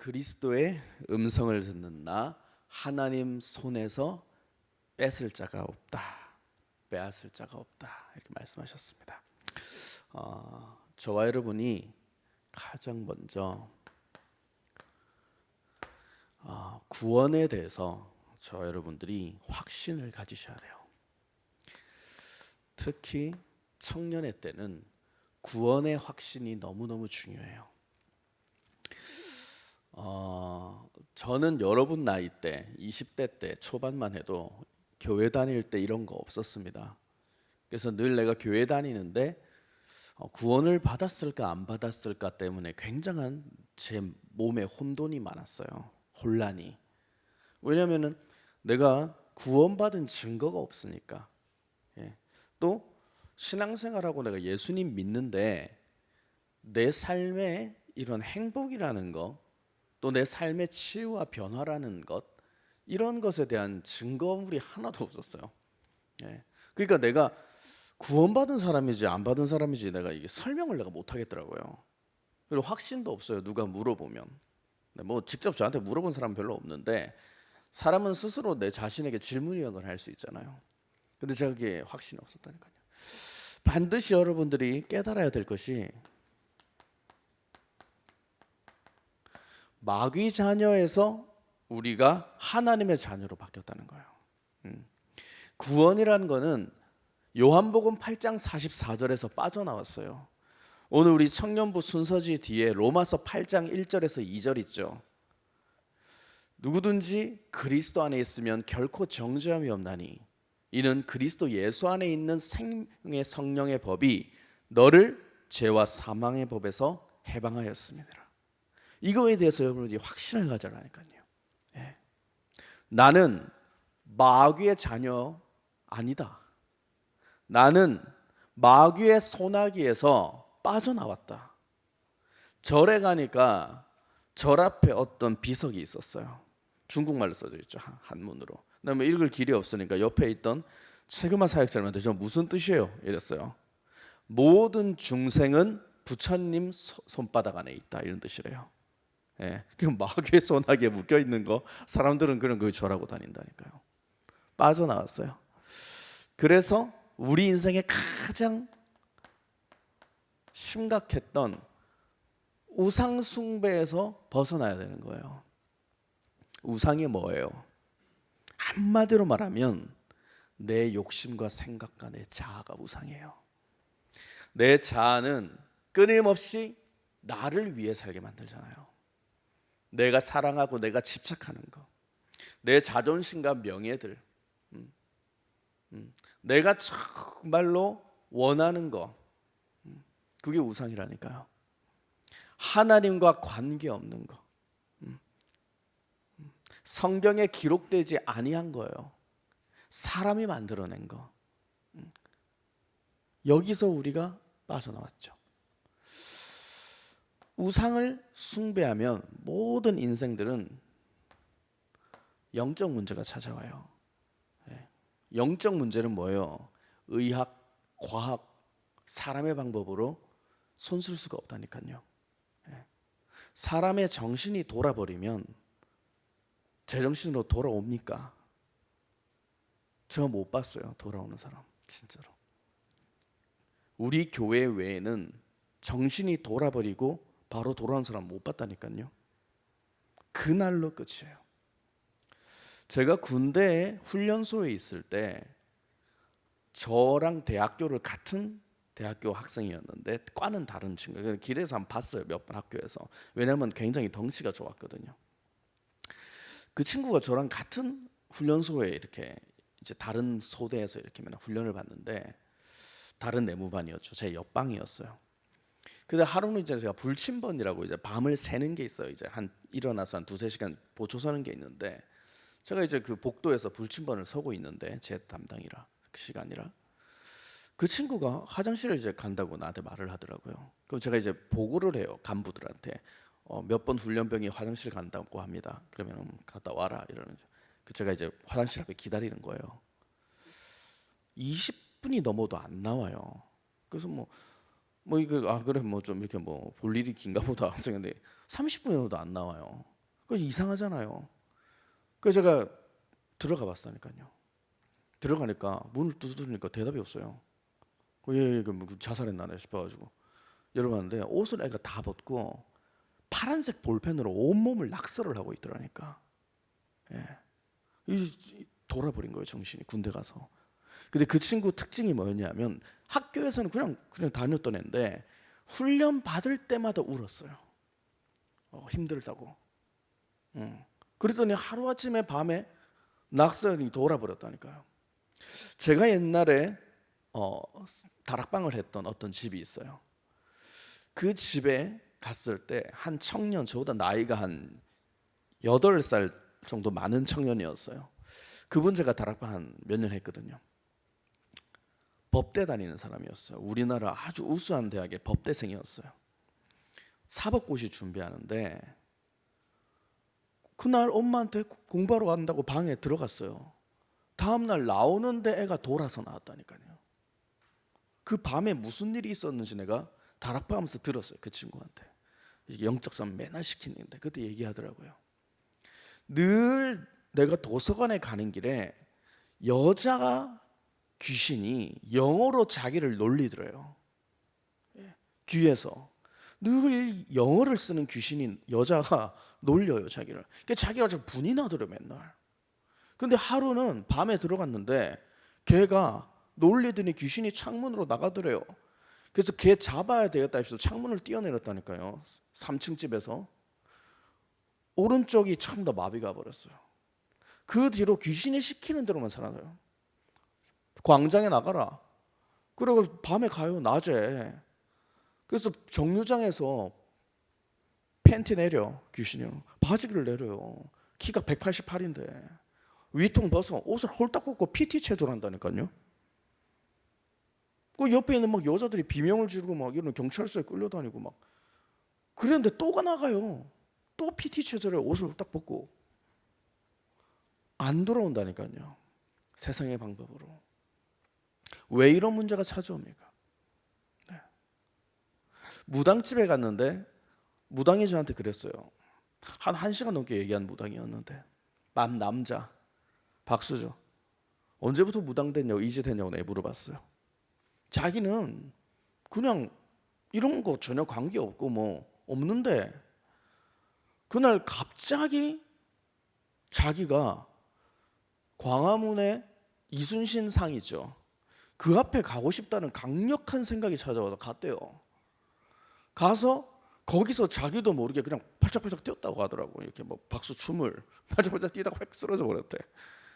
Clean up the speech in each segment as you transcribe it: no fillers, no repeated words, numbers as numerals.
그리스도의 음성을 듣는 나 하나님 손에서 뺏을 자가 없다. 빼앗을 자가 없다. 이렇게 말씀하셨습니다. 저와 여러분이 가장 먼저 구원에 대해서 저와 여러분들이 확신을 가지셔야 돼요. 특히 청년의 때는 구원의 확신이 너무너무 중요해요. 저는 여러분 나이 때 20대 때 초반만 해도 교회 다닐 때 이런 거 없었습니다. 그래서 늘 내가 교회 다니는데 구원을 받았을까 안 받았을까 때문에 굉장한 제 몸에 혼돈이 많았어요. 혼란이. 왜냐하면 내가 구원받은 증거가 없으니까. 또 신앙생활하고 내가 예수님 믿는데 내 삶에 이런 행복이라는 거, 또 내 삶의 치유와 변화라는 것, 이런 것에 대한 증거물이 하나도 없었어요. 그러니까 내가 구원받은 사람이지 안 받은 사람이지 내가 이게 설명을 내가 못 하겠더라고요. 그리고 확신도 없어요. 누가 물어보면. 뭐 직접 저한테 물어본 사람은 별로 없는데 사람은 스스로 내 자신에게 질문 이런 걸 할 수 있잖아요. 근데 제가 그게 확신이 없었다니까요. 반드시 여러분들이 깨달아야 될 것이 마귀 자녀에서 우리가 하나님의 자녀로 바뀌었다는 거예요. 구원이라는 거는 요한복음 8장 44절에서 빠져나왔어요. 오늘 우리 청년부 순서지 뒤에 로마서 8장 1절에서 2절 있죠. 누구든지 그리스도 안에 있으면 결코 정죄함이 없나니 이는 그리스도 예수 안에 있는 생명의 성령의 법이 너를 죄와 사망의 법에서 해방하였습니다. 이거에 대해서 여러분이 확신을 가져라니까요. 나는 마귀의 자녀 아니다. 나는 마귀의 소나기에서 빠져나왔다. 절에 가니까 절 앞에 어떤 비석이 있었어요. 중국말로 써져 있죠. 한문으로. 그다음에 읽을 길이 없으니까 옆에 있던 체그마 사역자님한테 저 무슨 뜻이에요? 이랬어요. 모든 중생은 부처님 손바닥 안에 있다, 이런 뜻이래요. 그 마귀의 소나기에 묶여 있는 거 사람들은 그런 거 절하고 다닌다니까요. 빠져나왔어요. 그래서 우리 인생에 가장 심각했던 우상 숭배에서 벗어나야 되는 거예요. 우상이 뭐예요? 한마디로 말하면 내 욕심과 생각과 내 자아가 우상이에요. 내 자아는 끊임없이 나를 위해 살게 만들잖아요. 내가 사랑하고 내가 집착하는 거, 내 자존심과 명예들, 내가 정말로 원하는 거, 그게 우상이라니까요. 하나님과 관계없는 거, 성경에 기록되지 아니한 거예요. 사람이 만들어낸 거. 여기서 우리가 빠져나왔죠. 우상을 숭배하면 모든 인생들은 영적 문제가 찾아와요. 영적 문제는 뭐예요? 의학, 과학, 사람의 방법으로 손쓸 수가 없다니까요. 사람의 정신이 돌아버리면 제정신으로 돌아옵니까? 저 못 봤어요. 돌아오는 사람 진짜로. 우리 교회 외에는 정신이 돌아버리고 바로 돌아온 사람 못 봤다니까요. 그날로 끝이에요. 제가 군대에 훈련소에 있을 때 저랑 대학교를 같은 대학교 학생이었는데 과는 다른 친구. 길에서 한번 봤어요. 몇 번 학교에서. 왜냐하면 굉장히 덩치가 좋았거든요. 그 친구가 저랑 같은 훈련소에 이렇게 이제 다른 소대에서 이렇게 훈련을 받는데 다른 내무반이었죠. 제 옆방이었어요. 근데 하루는 이제 제가 불침번이라고 이제 밤을 새는 게 있어요. 이제 한 일어나서 한 2-3시간 보초 서는 게 있는데 제가 이제 그 복도에서 불침번을 서고 있는데 제 담당이라 그 시간이라 그 친구가 화장실을 이제 간다고 나한테 말을 하더라고요. 그럼 제가 이제 보고를 해요. 간부들한테 몇 번 훈련병이 화장실 간다고 합니다. 그러면 갔다 와라 이러는. 제가 이제 화장실 앞에 기다리는 거예요. 20분이 넘어도 안 나와요. 그래서 이거 그래 좀 이렇게 볼 일이 긴가 보다 생각했는데 30분이 넘어도 안 나와요. 그 이상하잖아요. 그래서 제가 들어가 봤다니까요. 들어가니까 문을 두드리니까 대답이 없어요. 예, 뭐 자살했나 싶어가지고 열어봤는데 옷을 애가 다 벗고 파란색 볼펜으로 온몸을 낙서를 하고 있더라니까. 예. 돌아버린 거예요, 정신이. 군대 가서. 근데 그 친구 특징이 뭐였냐면 학교에서는 그냥 다녔던 애인데 훈련 받을 때마다 울었어요. 힘들다고. 그랬더니 하루아침에 밤에 낙선이 돌아버렸다니까요. 제가 옛날에 다락방을 했던 어떤 집이 있어요. 그 집에 갔을 때 한 청년, 저보다 나이가 한 8살 정도 많은 청년이었어요. 그분 제가 다락방 한 몇 년 했거든요. 법대 다니는 사람이었어요. 우리나라 아주 우수한 대학의 법대생이었어요. 사법고시 준비하는데 그날 엄마한테 공부하러 간다고 방에 들어갔어요. 다음날 나오는데 애가 돌아서 나왔다니까요. 그 밤에 무슨 일이 있었는지 내가 다락방 하면서 들었어요. 그 친구한테. 영적 싸움 맨날 시키는데 그때 얘기하더라고요. 늘 내가 도서관에 가는 길에 여자가 귀신이 영어로 자기를 놀리더래요. 귀에서 늘 영어를 쓰는 귀신인 여자가 놀려요, 자기를. 그러니까 자기가 좀 분이 나더래 맨날. 근데 하루는 밤에 들어갔는데 걔가 놀리더니 귀신이 창문으로 나가더래요. 그래서 걔 잡아야 되겠다 해서 창문을 뛰어내렸다니까요. 3층 집에서. 오른쪽이 전부 다 마비가 버렸어요. 그 뒤로 귀신이 시키는 대로만 살아요. 광장에 나가라. 그리고 밤에 가요, 낮에. 그래서 정류장에서 팬티 내려, 귀신이 바지를 내려요. 키가 188인데 위통 벗어 옷을 홀딱 벗고 PT 체조한다니까요. 그 옆에 있는 막 여자들이 비명을 지르고 막 이런 경찰서에 끌려다니고 막 그랬는데 또가 나가요. 또 PT 체조를 옷을 딱 벗고 안 돌아온다니까요. 세상의 방법으로. 왜 이런 문제가 찾아옵니까? 네. 무당집에 갔는데 무당이 저한테 그랬어요. 한 1시간 넘게 얘기한 무당이었는데 남자 박수죠. 언제부터 무당 됐냐고 이제 됐냐고 내가 물어봤어요. 자기는 그냥 이런 거 전혀 관계없고 뭐 없는데 그날 갑자기 자기가 광화문에 이순신 상 있죠. 그 앞에 가고 싶다는 강력한 생각이 찾아와서 갔대요. 가서 거기서 자기도 모르게 그냥 팔짝팔짝 뛰었다고 하더라고. 이렇게 뭐 박수 춤을 팔짝팔짝 뛰다가 획 쓰러져 버렸대.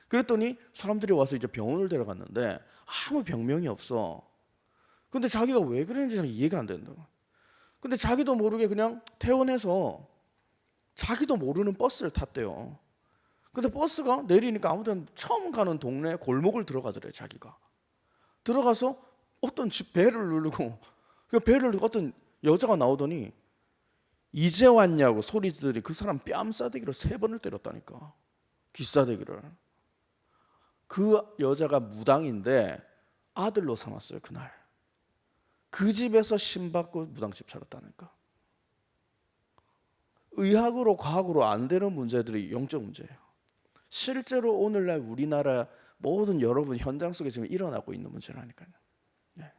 그랬더니 사람들이 와서 이제 병원을 데려갔는데 아무 병명이 없어. 근데 자기가 왜 그랬는지 잘 이해가 안 된다. 근데 자기도 모르게 그냥 퇴원해서 자기도 모르는 버스를 탔대요. 근데 버스가 내리니까 아무튼 처음 가는 동네 골목을 들어가더래. 자기가 들어가서 어떤 집 배를 누르고 그 배를 누르고 어떤 여자가 나오더니 이제 왔냐고 소리들이 그 사람 뺨 싸대기로 3번을 때렸다니까. 귀싸대기를. 그 여자가 무당인데 아들로 삼았어요. 그날 그 집에서 신받고 무당집 차렸다니까. 의학으로 과학으로 안 되는 문제들이 영적 문제예요. 실제로 오늘날 우리나라 모든 여러분 현장 속에 지금 일어나고 있는 문제라니까요. 네.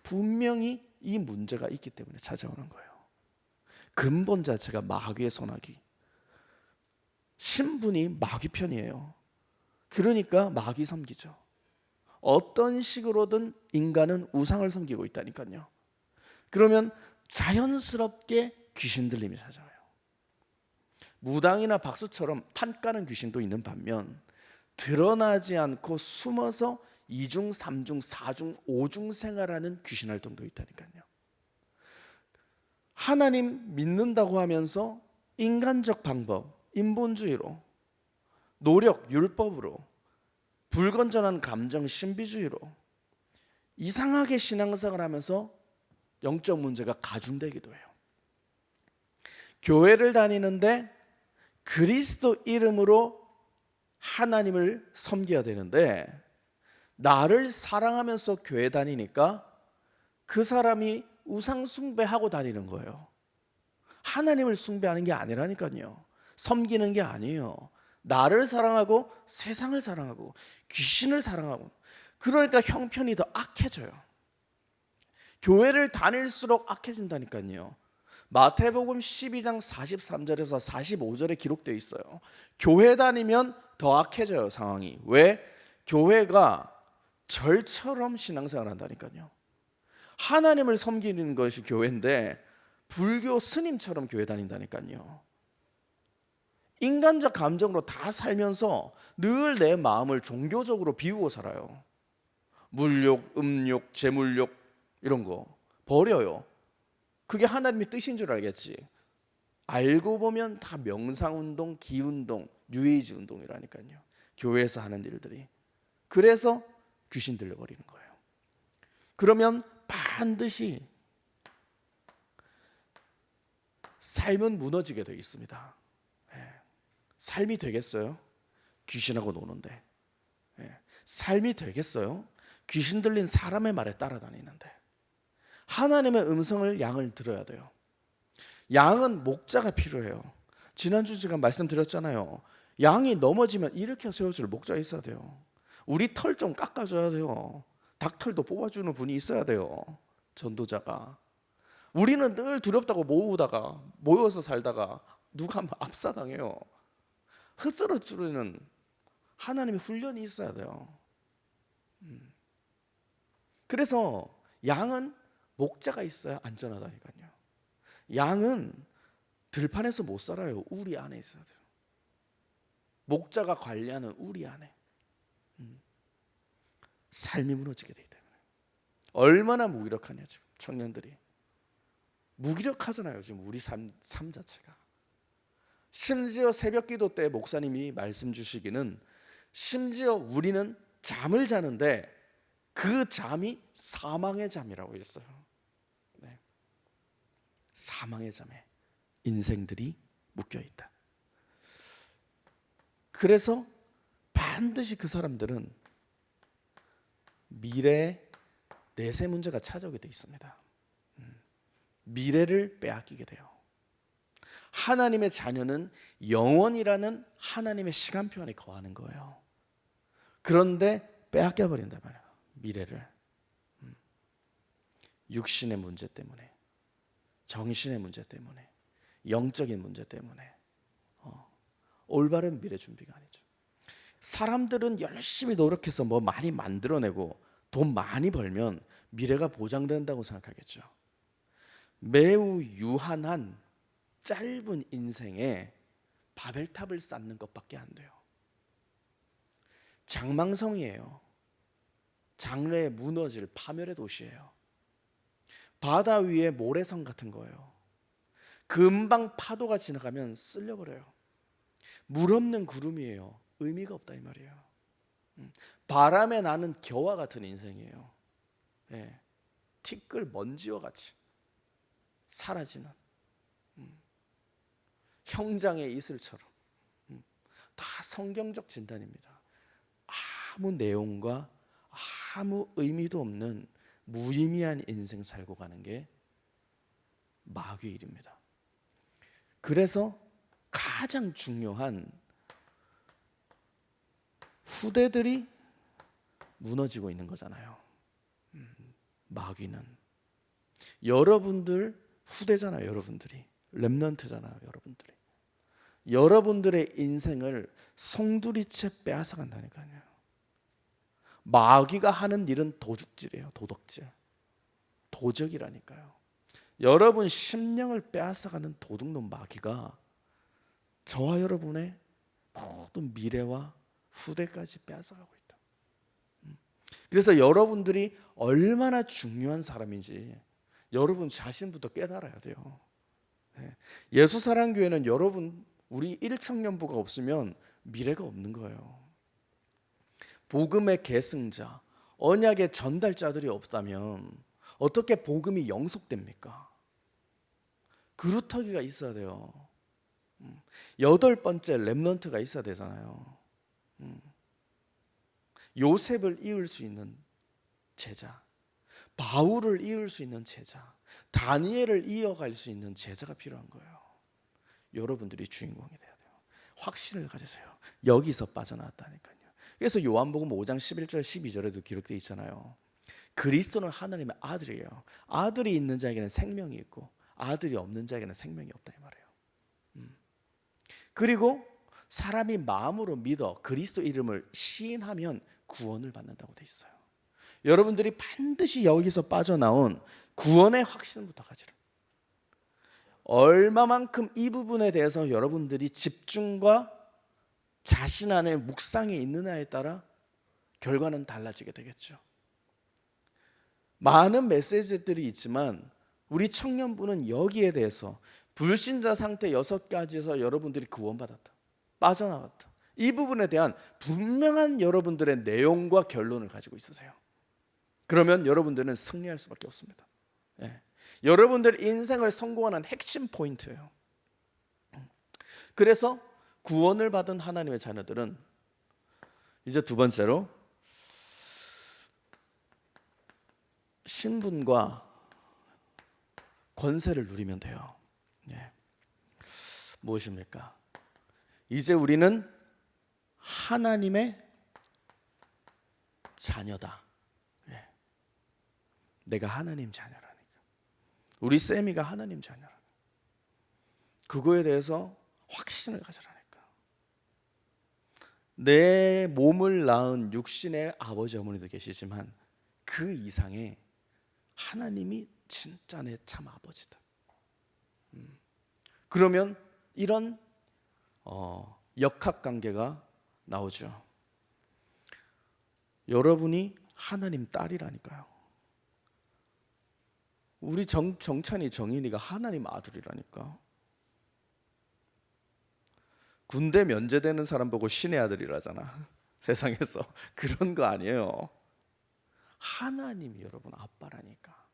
분명히 이 문제가 있기 때문에 찾아오는 거예요. 근본 자체가 마귀의 손아귀. 신분이 마귀 편이에요. 그러니까 마귀 섬기죠. 어떤 식으로든 인간은 우상을 섬기고 있다니까요. 그러면 자연스럽게 귀신 들림이 찾아와요. 무당이나 박수처럼 판 까는 귀신도 있는 반면 드러나지 않고 숨어서 2중, 3중, 4중, 5중 생활하는 귀신 활동도 있다니까요. 하나님 믿는다고 하면서 인간적 방법, 인본주의로, 노력, 율법으로, 불건전한 감정, 신비주의로 이상하게 신앙생활을 하면서 영적 문제가 가중되기도 해요. 교회를 다니는데 그리스도 이름으로 하나님을 섬겨야 되는데 나를 사랑하면서 교회 다니니까 그 사람이 우상 숭배하고 다니는 거예요. 하나님을 숭배하는 게 아니라니까요. 섬기는 게 아니에요. 나를 사랑하고 세상을 사랑하고 귀신을 사랑하고, 그러니까 형편이 더 악해져요. 교회를 다닐수록 악해진다니까요. 마태복음 12장 43절에서 45절에 기록되어 있어요. 교회 다니면 더 악해져요, 상황이. 왜? 교회가 절처럼 신앙생활 한다니까요. 하나님을 섬기는 것이 교회인데 불교 스님처럼 교회 다닌다니까요. 인간적 감정으로 다 살면서 늘 내 마음을 종교적으로 비우고 살아요. 물욕, 음욕, 재물욕 이런 거 버려요. 그게 하나님의 뜻인 줄 알겠지. 알고 보면 다 명상운동, 기운동, 뉴에이지 운동이라니까요. 교회에서 하는 일들이. 그래서 귀신 들려버리는 거예요. 그러면 반드시 삶은 무너지게 되어 있습니다. 삶이 되겠어요? 귀신하고 노는데. 삶이 되겠어요? 귀신 들린 사람의 말에 따라다니는데. 하나님의 음성을 양을 들어야 돼요. 양은 목자가 필요해요. 지난주 제가 말씀드렸잖아요. 양이 넘어지면 일으켜 세워줄 목자가 있어야 돼요. 우리 털 좀 깎아줘야 돼요. 닭털도 뽑아주는 분이 있어야 돼요. 전도자가. 우리는 늘 두렵다고 모여서 살다가 누가 압사당해요. 흐트러뜨리는 하나님의 훈련이 있어야 돼요. 그래서 양은 목자가 있어야 안전하다니까요. 양은 들판에서 못 살아요. 우리 안에 있어야 돼요. 목자가 관리하는 우리 안에. 삶이 무너지게 되기 때문에. 얼마나 무기력하냐 지금 청년들이. 무기력하잖아요 지금 우리 삶 자체가. 심지어 새벽기도 때 목사님이 말씀 주시기는, 심지어 우리는 잠을 자는데 그 잠이 사망의 잠이라고 했어요. 네. 사망의 잠에 인생들이 묶여 있다. 그래서 반드시 그 사람들은 미래 내세 문제가 찾아오게 돼 있습니다. 미래를 빼앗기게 돼요. 하나님의 자녀는 영원이라는 하나님의 시간표 안에 거하는 거예요. 그런데 빼앗겨 버린단 말이에요. 미래를. 육신의 문제 때문에, 정신의 문제 때문에, 영적인 문제 때문에 올바른 미래 준비가 아니죠. 사람들은 열심히 노력해서 뭐 많이 만들어내고 돈 많이 벌면 미래가 보장된다고 생각하겠죠. 매우 유한한 짧은 인생에 바벨탑을 쌓는 것밖에 안 돼요. 장망성이에요. 장래에 무너질 파멸의 도시예요. 바다 위에 모래성 같은 거예요. 금방 파도가 지나가면 쓸려버려요. 물 없는 구름이에요. 의미가 없다 이 말이에요. 바람에 나는 겨와 같은 인생이에요. 티끌 먼지와 같이 사라지는, 형장의 이슬처럼. 다 성경적 진단입니다. 아무 내용과 아무 의미도 없는 무의미한 인생 살고 가는 게 마귀의 일입니다. 그래서 가장 중요한 후대들이 무너지고 있는 거잖아요. 마귀는 여러분들 후대잖아요. 여러분들이 렘넌트잖아요. 여러분들의 인생을 송두리째 빼앗아 간다니까요. 마귀가 하는 일은 도둑질이에요. 도적이라니까요. 여러분 심령을 빼앗아가는 도둑놈 마귀가 저와 여러분의 모든 미래와 후대까지 빼앗아가고 있다. 그래서 여러분들이 얼마나 중요한 사람인지 여러분 자신부터 깨달아야 돼요. 예수사랑교회는 여러분, 우리 1청년부가 없으면 미래가 없는 거예요. 복음의 계승자, 언약의 전달자들이 없다면 어떻게 복음이 영속됩니까? 그루터기가 있어야 돼요. 8번째 렘넌트가 있어야 되잖아요. 요셉을 이을 수 있는 제자, 바울을 이을 수 있는 제자, 다니엘을 이어갈 수 있는 제자가 필요한 거예요. 여러분들이 주인공이 돼야 돼요. 확신을 가지세요. 여기서 빠져나왔다니까요. 그래서 요한복음 5장 11절 12절에도 기록되어 있잖아요. 그리스도는 하나님의 아들이에요. 아들이 있는 자에게는 생명이 있고 아들이 없는 자에게는 생명이 없다 이 말이에요. 그리고 사람이 마음으로 믿어 그리스도 이름을 시인하면 구원을 받는다고 돼 있어요. 여러분들이 반드시 여기서 빠져나온 구원의 확신부터 가지라. 얼마만큼 이 부분에 대해서 여러분들이 집중과 자신 안에 묵상에 있느냐에 따라 결과는 달라지게 되겠죠. 많은 메시지들이 있지만 우리 청년부는 여기에 대해서 불신자 상태 6가지에서 여러분들이 구원받았다, 빠져나갔다, 이 부분에 대한 분명한 여러분들의 내용과 결론을 가지고 있으세요. 그러면 여러분들은 승리할 수밖에 없습니다. 예. 여러분들 인생을 성공하는 핵심 포인트예요. 그래서 구원을 받은 하나님의 자녀들은 이제 두 번째로 신분과 권세를 누리면 돼요. 예. 무엇입니까? 이제 우리는 하나님의 자녀다. 예. 내가 하나님 자녀라니까. 우리 쌤이가 하나님 자녀라니까. 그거에 대해서 확신을 가져라니까. 내 몸을 낳은 육신의 아버지 어머니도 계시지만 그 이상의 하나님이 진짜 내 참 아버지다. 그러면 이런 역학관계가 나오죠. 여러분이 하나님 딸이라니까요. 우리 정찬이 정인이가 하나님 아들이라니까. 군대 면제되는 사람 보고 신의 아들이라잖아. 세상에서 그런 거 아니에요. 하나님이 여러분 아빠라니까.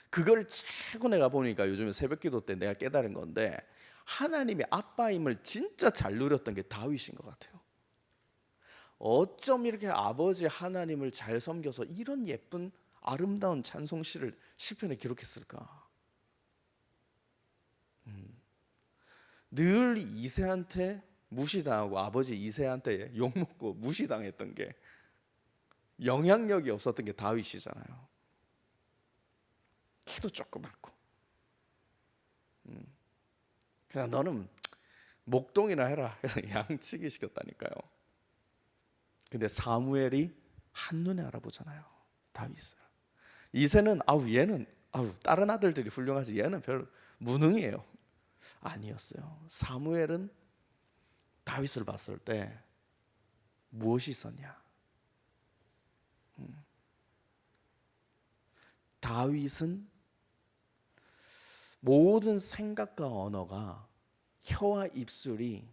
그걸 최고 내가 보니까 요즘에 새벽기도 때 내가 깨달은 건데, 하나님이 아빠임을 진짜 잘 누렸던 게 다윗인 것 같아요. 어쩜 이렇게 아버지 하나님을 잘 섬겨서 이런 예쁜 아름다운 찬송시를 시편에 기록했을까? 늘 이새한테 무시당하고 아버지 이새한테 욕먹고 무시당했던 게, 영향력이 없었던 게 다윗이잖아요. 키도 조그맣고 그냥 너는 목동이나 해라 그래서 양치기 시켰다니까요. 근데 사무엘이 한눈에 알아보잖아요, 다윗을. 이새는 얘는 다른 아들들이 훌륭하지 얘는 별로 무능이에요. 아니었어요. 사무엘은 다윗을 봤을 때 무엇이 있었냐? 다윗은 모든 생각과 언어가, 혀와 입술이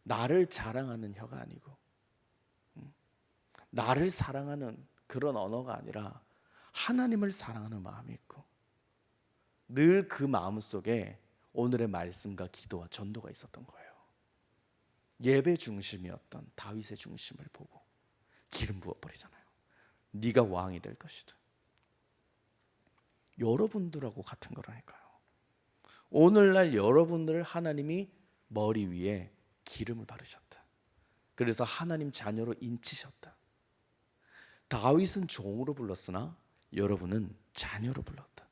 나를 자랑하는 혀가 아니고 나를 사랑하는 그런 언어가 아니라 하나님을 사랑하는 마음이 있고, 늘 그 마음 속에 오늘의 말씀과 기도와 전도가 있었던 거예요. 예배 중심이었던 다윗의 중심을 보고 기름 부어버리잖아요. 네가 왕이 될 것이다. 여러분들하고 같은 거라니까요. 오늘날 여러분들을 하나님이 머리 위에 기름을 바르셨다. 그래서 하나님 자녀로 인치셨다. 다윗은 종으로 불렀으나 여러분은 자녀로 불렀다.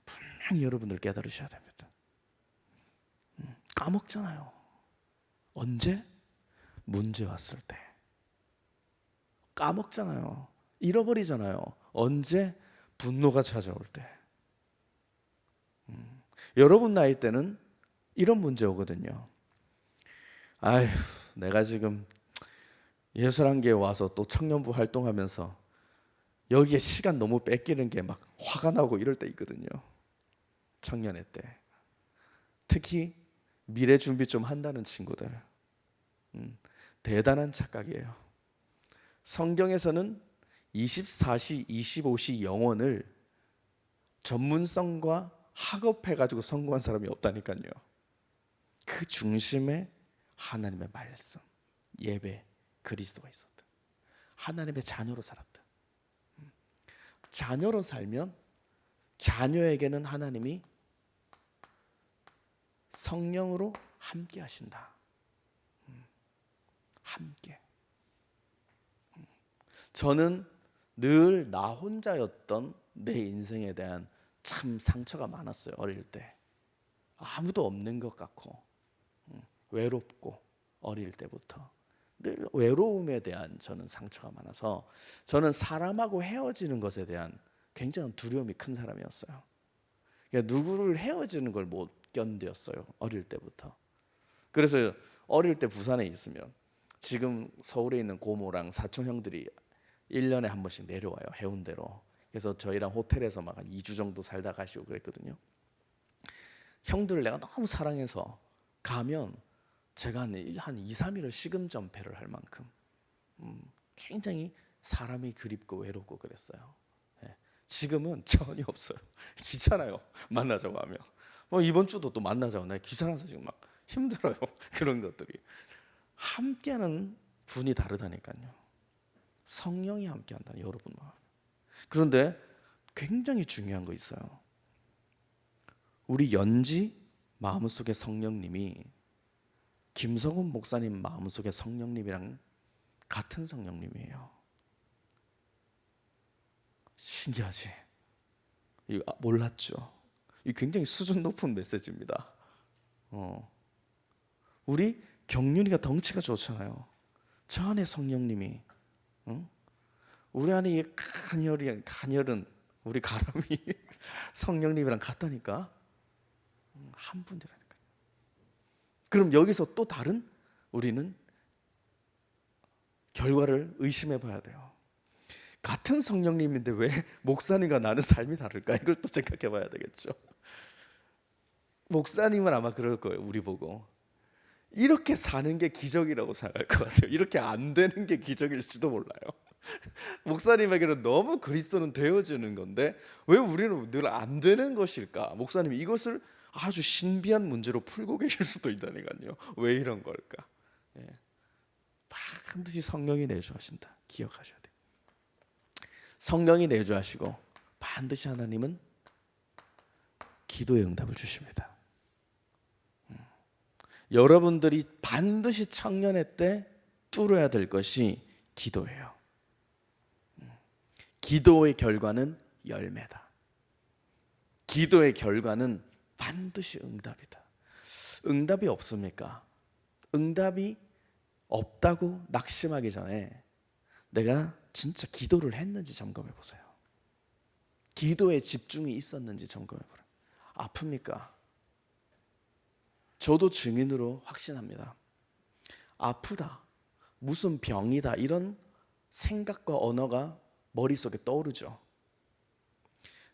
분명히 여러분들 깨달으셔야 됩니다. 까먹잖아요. 언제? 문제 왔을 때. 까먹잖아요. 잃어버리잖아요. 언제? 분노가 찾아올 때. 여러분 나이 때는 이런 문제 오거든요. 아휴, 내가 지금 예술한계에 와서 또 청년부 활동하면서 여기에 시간 너무 뺏기는 게 막 화가 나고 이럴 때 있거든요. 청년회 때. 특히 미래 준비 좀 한다는 친구들, 대단한 착각이에요. 성경에서는 24시, 25시 영혼을 전문성과 학업해가지고 성공한 사람이 없다니까요. 그 중심에 하나님의 말씀, 예배, 그리스도가 있었다. 하나님의 자녀로 살았다. 자녀로 살면 자녀에게는 하나님이 성령으로 함께 하신다. 함께. 저는 늘 나 혼자였던 내 인생에 대한 참 상처가 많았어요. 어릴 때 아무도 없는 것 같고 외롭고, 어릴 때부터 늘 외로움에 대한 저는 상처가 많아서 저는 사람하고 헤어지는 것에 대한 굉장히 두려움이 큰 사람이었어요. 그러니까 누구를 헤어지는 걸 못 견뎠어요. 어릴 때부터. 그래서 어릴 때 부산에 있으면 지금 서울에 있는 고모랑 사촌 형들이 1년에 한 번씩 내려와요. 해운대로. 그래서 저희랑 호텔에서 막 한 2주 정도 살다 가시고 그랬거든요. 형들을 내가 너무 사랑해서 가면 제가 한 2, 3일을 식음전폐를 할 만큼 굉장히 사람이 그립고 외롭고 그랬어요. 지금은 전혀 없어요. 귀찮아요. 만나자고 하면. 이번 주도 또 만나자고. 내가 귀찮아서 지금 막 힘들어요. 그런 것들이. 함께하는 분이 다르다니까요. 성령이 함께한다, 여러분과. 그런데 굉장히 중요한 거 있어요. 우리 연지 마음속에 성령님이 김성훈 목사님 마음속에 성령님이랑 같은 성령님이에요. 신기하지? 이거 몰랐죠? 이 굉장히 수준 높은 메시지입니다. 우리 경륜이가 덩치가 좋잖아요. 저 안에 성령님이, 우리 안에 이 간혈은 우리 가람이 성령님이랑 같다니까. 한 분이라니까요. 그럼 여기서 또 다른 우리는 결과를 의심해 봐야 돼요. 같은 성령님인데 왜 목사님과 나는 삶이 다를까? 이걸 또 생각해 봐야 되겠죠. 목사님은 아마 그럴 거예요. 우리 보고 이렇게 사는 게 기적이라고 생각할 것 같아요. 이렇게 안 되는 게 기적일지도 몰라요. 목사님에게는 너무 그리스도는 되어지는 건데 왜 우리는 늘 안 되는 것일까? 목사님이 이것을 아주 신비한 문제로 풀고 계실 수도 있다니까요. 왜 이런 걸까? 반드시 성령이 내주하신다. 기억하셔야 돼요. 성령이 내주하시고 반드시 하나님은 기도의 응답을 주십니다. 여러분들이 반드시 청년회 때 뚫어야 될 것이 기도예요. 기도의 결과는 열매다. 기도의 결과는 반드시 응답이다. 응답이 없습니까? 응답이 없다고 낙심하기 전에 내가 진짜 기도를 했는지 점검해 보세요. 기도에 집중이 있었는지 점검해 보세요. 아픕니까? 저도 증인으로 확신합니다. 아프다, 무슨 병이다, 이런 생각과 언어가 머릿속에 떠오르죠.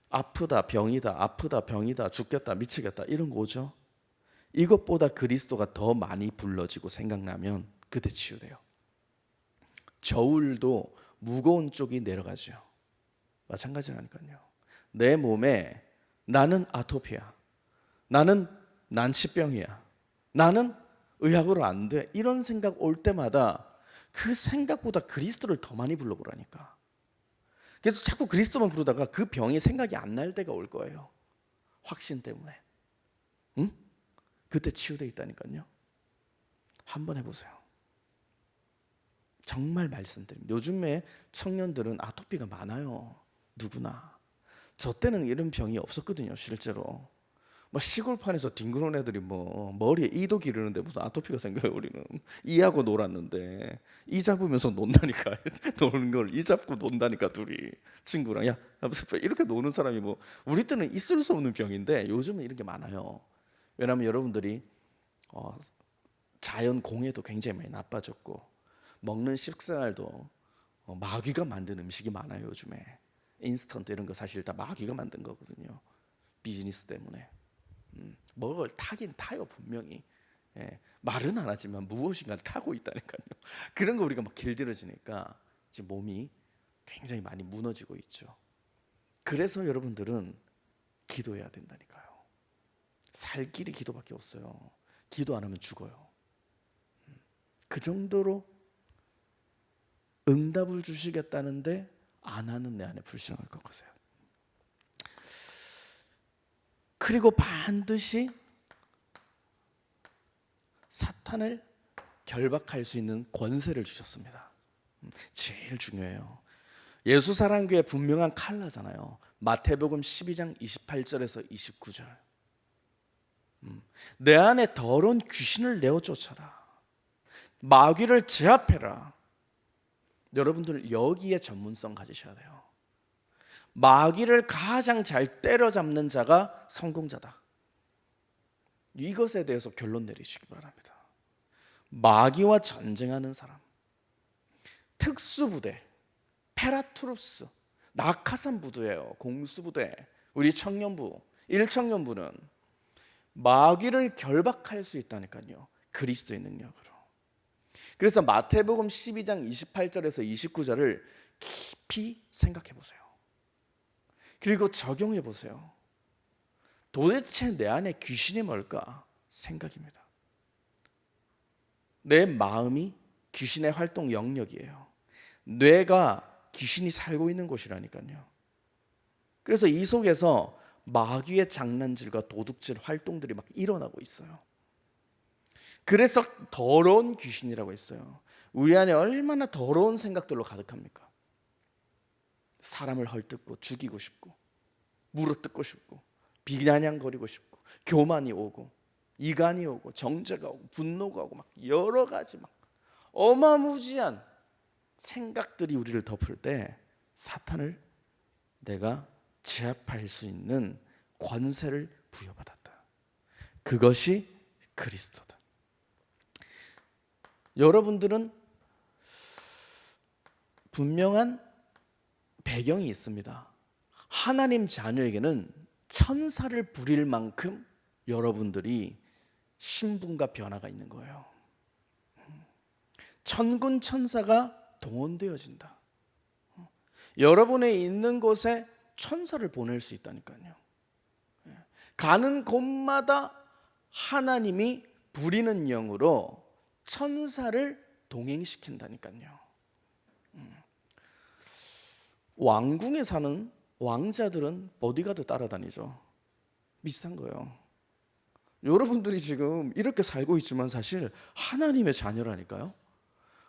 아프다, 병이다, 아프다, 병이다, 죽겠다, 미치겠다, 이런 거죠. 이것보다 그리스도가 더 많이 불러지고 생각나면 그때 치유돼요. 저울도 무거운 쪽이 내려가죠. 마찬가지라니까요. 내 몸에 나는 아토피야, 나는 난치병이야, 나는 의학으로 안 돼, 이런 생각 올 때마다 그 생각보다 그리스도를 더 많이 불러보라니까. 그래서 자꾸 그리스도만 부르다가 그 병이 생각이 안 날 때가 올 거예요. 확신 때문에. 응? 그때 치유돼 있다니까요. 한번 해보세요. 정말 말씀드립니다. 요즘에 청년들은 아토피가 많아요. 누구나. 저 때는 이런 병이 없었거든요. 실제로. 시골판에서 뒹그러는 애들이 머리에 이도 기르는데 무슨 아토피가 생겨요. 우리는 이하고 놀았는데 이 잡으면서 논다니까. 노는 걸 이 잡고 논다니까. 둘이 친구랑 야 이렇게 노는 사람이 우리 때는 있을 수 없는 병인데 요즘은 이런 게 많아요. 왜냐하면 여러분들이 자연 공해도 굉장히 많이 나빠졌고 먹는 식생활도 마귀가 만든 음식이 많아요. 요즘에 인스턴트 이런 거 사실 다 마귀가 만든 거거든요. 비즈니스 때문에. 먹을 타긴 타요 분명히. 말은 안 하지만 무엇인가를 타고 있다니까요. 그런 거 우리가 막 길들여지니까 지금 몸이 굉장히 많이 무너지고 있죠. 그래서 여러분들은 기도해야 된다니까요. 살 길이 기도밖에 없어요. 기도 안 하면 죽어요. 그 정도로 응답을 주시겠다는데 안 하는 내 안에 불신할 것 같아요. 그리고 반드시 사탄을 결박할 수 있는 권세를 주셨습니다. 제일 중요해요. 예수사랑교회 분명한 칼라잖아요. 마태복음 12장 28절에서 29절. 내 안에 더러운 귀신을 내어 쫓아라. 마귀를 제압해라. 여러분들 여기에 전문성 가지셔야 돼요. 마귀를 가장 잘 때려잡는 자가 성공자다. 이것에 대해서 결론 내리시기 바랍니다. 마귀와 전쟁하는 사람, 특수부대, 페라투루스, 낙하산 부대예요. 공수부대, 우리 청년부, 1청년부는 마귀를 결박할 수 있다니까요. 그리스도의 능력으로. 그래서 마태복음 12장 28절에서 29절을 깊이 생각해 보세요. 그리고 적용해 보세요. 도대체 내 안에 귀신이 뭘까? 생각입니다. 내 마음이 귀신의 활동 영역이에요. 뇌가 귀신이 살고 있는 곳이라니까요. 그래서 이 속에서 마귀의 장난질과 도둑질 활동들이 막 일어나고 있어요. 그래서 더러운 귀신이라고 했어요. 우리 안에 얼마나 더러운 생각들로 가득합니까? 사람을 헐뜯고 죽이고 싶고 물어뜯고 싶고 비아냥거리고 싶고 교만이 오고 이간이 오고 정죄가 오고 분노가 오고 막 여러 가지 막 어마무지한 생각들이 우리를 덮을 때 사탄을 내가 제압할 수 있는 권세를 부여받았다. 그것이 그리스도다. 여러분들은 분명한 배경이 있습니다. 하나님 자녀에게는 천사를 부릴 만큼 여러분들이 신분과 변화가 있는 거예요. 천군 천사가 동원되어진다. 여러분의 있는 곳에 천사를 보낼 수 있다니까요. 가는 곳마다 하나님이 부리는 영으로 천사를 동행시킨다니까요. 왕궁에 사는 왕자들은 보디가드 따라다니죠. 비슷한 거예요. 여러분들이 지금 이렇게 살고 있지만 사실 하나님의 자녀라니까요.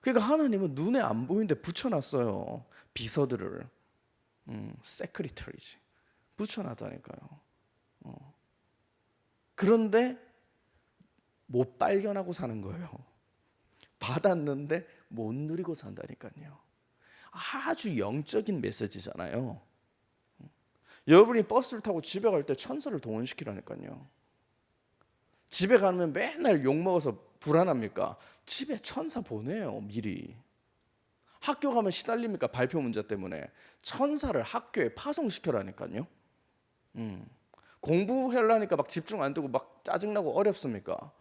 그러니까 하나님은 눈에 안 보이는데 붙여놨어요. 비서들을. 세크리터리지. 붙여놨다니까요. 그런데 못 발견하고 사는 거예요. 받았는데 못 누리고 산다니까요. 아주 영적인 메시지잖아요. 여러분이 버스를 타고 집에 갈 때 천사를 동원시키라니까요. 집에 가면 맨날 욕먹어서 불안합니까? 집에 천사 보내요. 미리. 학교 가면 시달립니까? 발표 문제 때문에. 천사를 학교에 파송시켜라니까요. 공부하려니까 막 집중 안 되고 막 짜증나고 어렵습니까?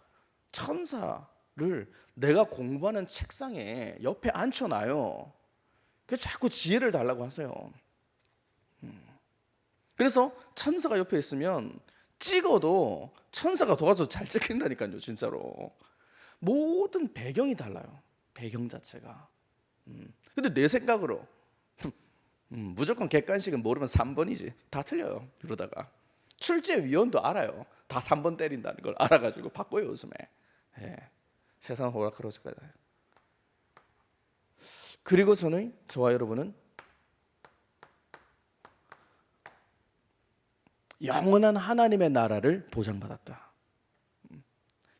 천사를 내가 공부하는 책상에 옆에 앉혀놔요. 그래서 자꾸 지혜를 달라고 하세요. 그래서 천사가 옆에 있으면 찍어도 천사가 도와줘서 잘 찍힌다니까요. 진짜로. 모든 배경이 달라요. 배경 자체가. 근데 내 생각으로 무조건 객관식은 모르면 3번이지. 다 틀려요. 그러다가 출제위원도 알아요. 다 3번 때린다는 걸 알아가지고 바꿔요. 요즘에. 예. 세상 호락호락하잖아요. 그리고 저와 여러분은 영원한 하나님의 나라를 보장받았다.